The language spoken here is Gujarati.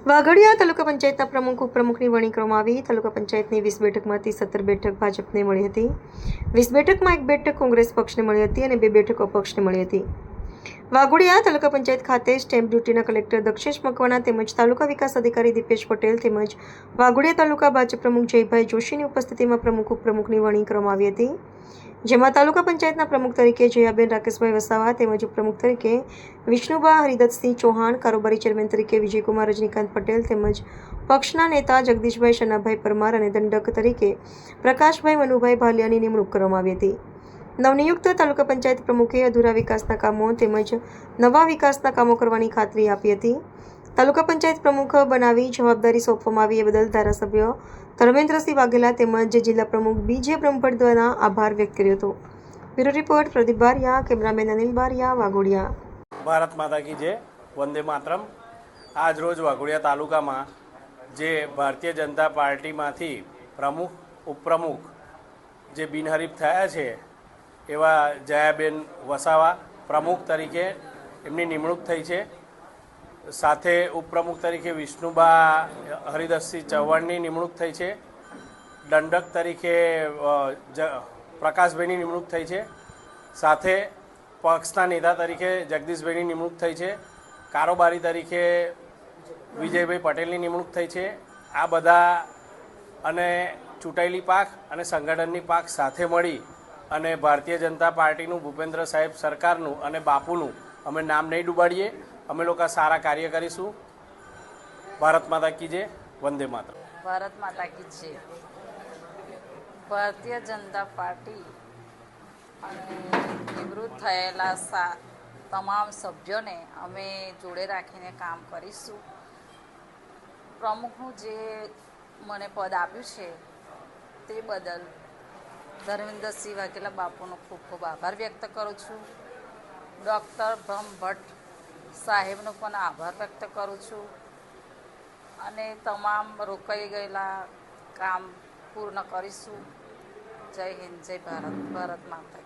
વાઘડિયા તાલુકા પંચાયતના પ્રમુખ ઉપપ્રમુખની વરણી કરવામાં આવી। તાલુકા પંચાયતની 20 બેઠકમાંથી 17 બેઠક ભાજપને મળી હતી। 20 બેઠકમાં 1 બેઠક કોંગ્રેસ પક્ષને મળી હતી અને 2 બેઠક અપક્ષને મળી હતી। વાઘોડિયા તાલુકા પંચાયત ખાતે સ્ટેમ્પ ડ્યુટીના કલેક્ટર દક્ષેશ મકવાણા તેમજ તાલુકા વિકાસ અધિકારી દીપેશ પટેલ તેમજ વાઘોડિયા તાલુકા ભાજપ પ્રમુખ જયભાઈ જોશીની ઉપસ્થિતિમાં પ્રમુખ ઉપપ્રમુખની વરણી કરવામાં આવી હતી, જેમાં તાલુકા પંચાયતના પ્રમુખ તરીકે જયાબેન રાકેશભાઈ વસાવા તેમજ ઉપપ્રમુખ તરીકે વિષ્ણુબા હરિદત્તસિંહ ચૌહાણ, કારોબારી ચેરમેન તરીકે વિજયકુમાર રજનીકાંત પટેલ તેમજ પક્ષના નેતા જગદીશભાઈ શનાભાઈ પરમાર અને દંડક તરીકે પ્રકાશભાઈ મનુભાઈ ભાલિયાની નિમણૂક કરવામાં આવી હતી। નવનિયુક્ત તાલુકા પંચાયત પ્રમુખે અધૂરા વિકાસના કામો તેમજ નવા વિકાસના કામો કરવાની ખાતરી આપી હતી। તાલુકા પંચાયત પ્રમુખ બનાવી જવાબદારી સોંપવામાં આવી એ બદલ ધારાસભ્ય ધર્મેન્દ્રસિંહ વાઘેલા તેમજ જિલ્લા પ્રમુખ બીજે બ્રહ્મભટ્ટ દ્વારા આભાર વ્યક્ત કર્યો હતો। Bureau report Pradeep Bariya, cameraman Anil Bariya, Waghodia. Bharat માતા કી જય, વંદે માતરમ। આજ રોજ વાઘોડિયા તાલુકામાં જે ભારતીય જનતા પાર્ટીમાંથી પ્રમુખ ઉપપ્રમુખ જે બિનહરીફ થયા છે એવા જયાબેન વસાવા પ્રમુખ તરીકે એમની નિમણૂક થઈ છે। સાથે ઉપપ્રમુખ તરીકે વિષ્ણુબા હરિદત્તસિંહ ચૌહાણની નિમણૂક થઈ છે। દંડક તરીકે પ્રકાશભાઈની નિમણૂક થઈ છે। સાથે પક્ષના નેતા તરીકે જગદીશભાઈની નિમણૂક થઈ છે। કારોબારી તરીકે વિજયભાઈ પટેલની નિમણૂક થઈ છે। આ બધા અને ચૂંટાયેલી પાંખ અને સંગઠનની પાંખ સાથે મળી અને ભારતીય જનતા પાર્ટીનું ભૂપેન્દ્ર સાહેબ સરકારનું અને બાપુનું અમે નામ નહીં ડૂબાડીએ। અમે લોકો સારા કાર્ય કરીશું। ભારત માતા કી જય, વંદે માતરમ। ભારત માતા કી જય। ભારતીય જનતા પાર્ટી અને નિવૃત્ત થયેલા તમામ સભ્યોને અમે જોડે રાખીને કામ કરીશું। પ્રમુખનું જે મને પદ આપ્યું છે તે બદલ ધર્મેન્દ્રસિંહ વાઘેલા બાપુનો ખૂબ ખૂબ આભાર વ્યક્ત કરું છું। ડૉક્ટર બ્રહ્મભટ્ટ સાહેબનો પણ આભાર વ્યક્ત કરું છું અને તમામ રોકાઈ ગયેલા કામ પૂર્ણ કરીશું। જય હિન્દ, જય ભારત, ભારત માતા।